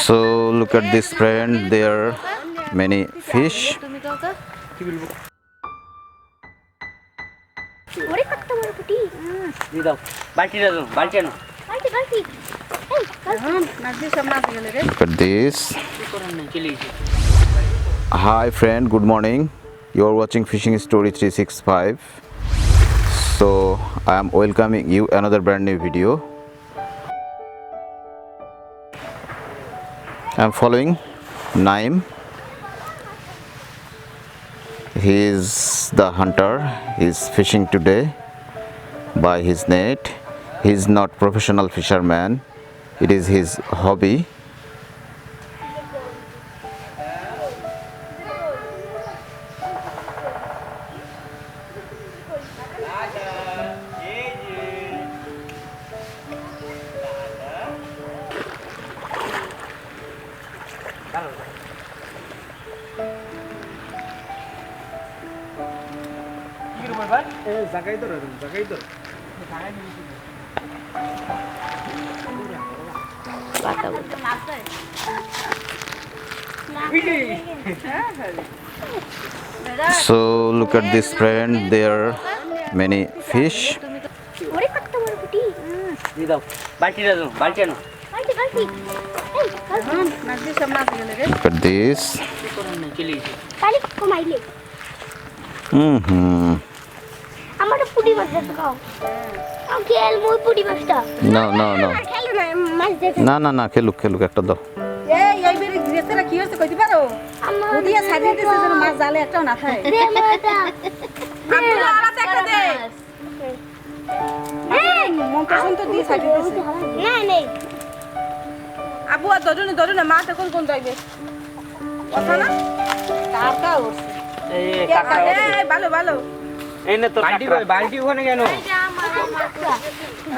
So look at this friend, there are many fish. Look at this. Hi friend, good morning. You are watching Fishing Story 365. So I am welcoming you another brand new video. I am following Naim. He is the hunter. He is fishing today by his net. He is not professional fisherman. It is his hobby. So look at this friend, there are many fish. Look at this. No, no, no. না খেলুক একটা দাও। আবু আর ধরুন না মাছ এখন কোন যাইবে কথা না কাকা ওরছে এই কাকা এই ভালো ভালো এই না তো বালতি ওখানে কেন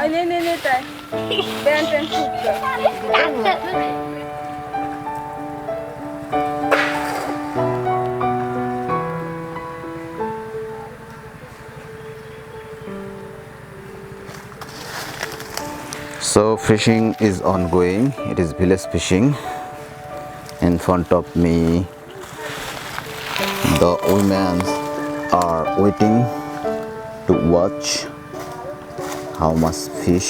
এই নে তাই দেন So fishing is ongoing. It is village fishing. In front of me, the women are waiting to watch how much fish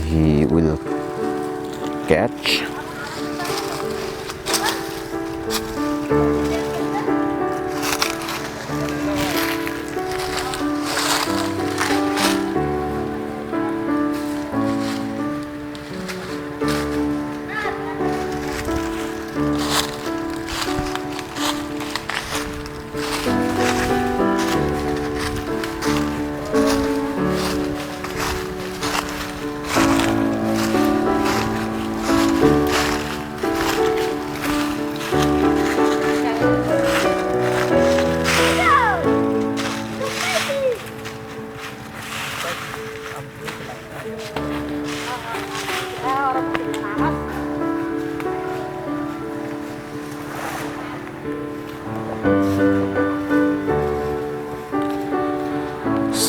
he will catch.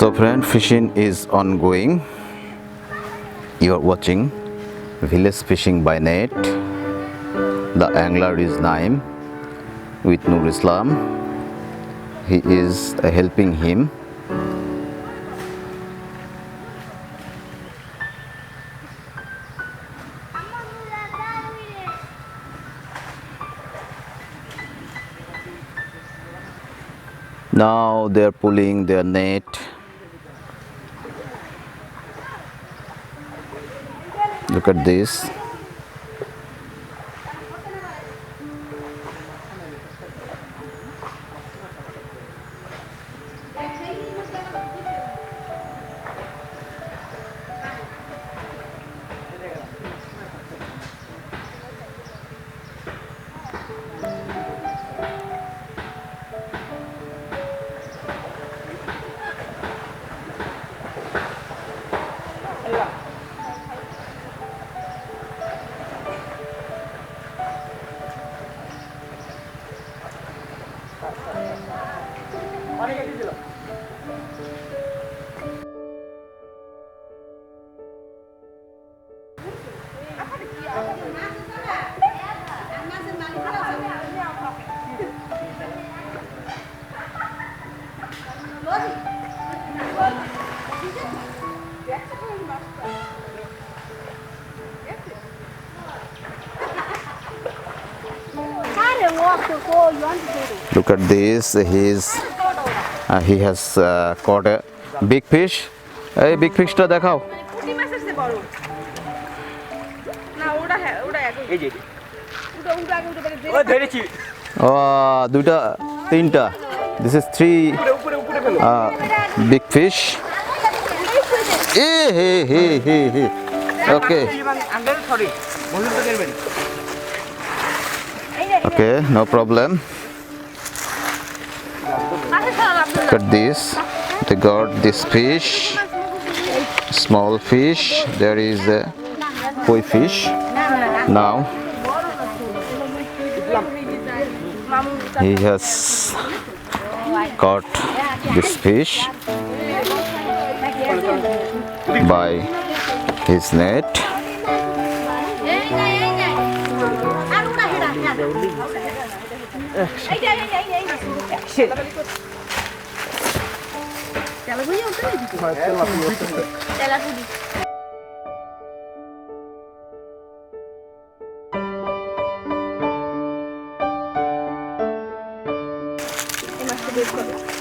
So friend, fishing is ongoing. You are watching village fishing by net. The angler is Naim with Nur Islam. He is helping him. Now they are pulling their net. Look at this. Look at this. He has caught a big fish. Hey, big fish ta dekhao. পুঁটি মাছের চেয়ে বড় না ওটা হ্যাঁ ওটা একই এই যে ওটা আগে উঠে বেরিয়ে ও ধরেছি দুইটা তিনটা. This is 3 big fish. Hey. Okay. Okay, no problem. Look at this. They got this fish. Small fish. There is a koi fish. Now he has caught this fish by his net.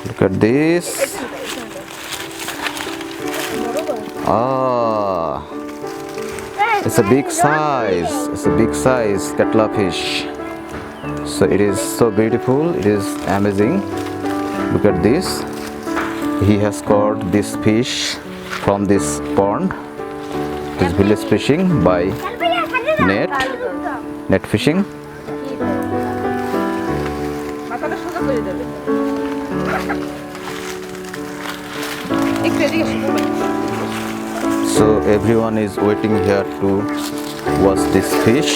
Look at this. It's a big size. It's a big size katla fish. So it is so beautiful. It is amazing. Look at this. He has caught this fish from this pond. It is village fishing by net fishing. So everyone is waiting here to watch this fish.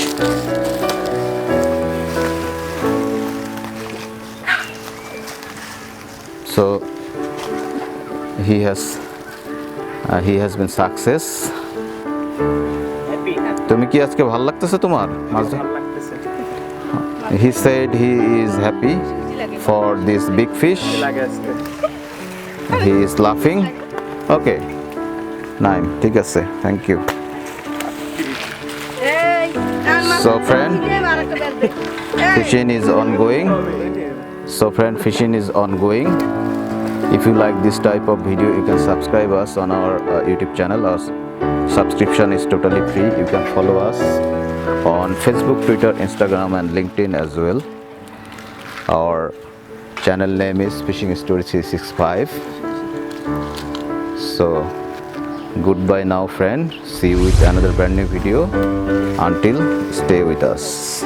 So he has been success. তুমি কি আজকে ভালো লাগতেছে তোমার? He said he is happy for this big fish. He is laughing. Okay. Nine. ঠিক আছে. Thank you. So friend, fishing is ongoing. Fishing is ongoing. If you like this type of video, you can subscribe us on our YouTube channel. Our subscription is totally free. You can follow us on Facebook, Twitter, Instagram and LinkedIn as well. Our channel name is Fishing Story 365. So goodbye now friend. See you with another brand new video. Until, stay with us.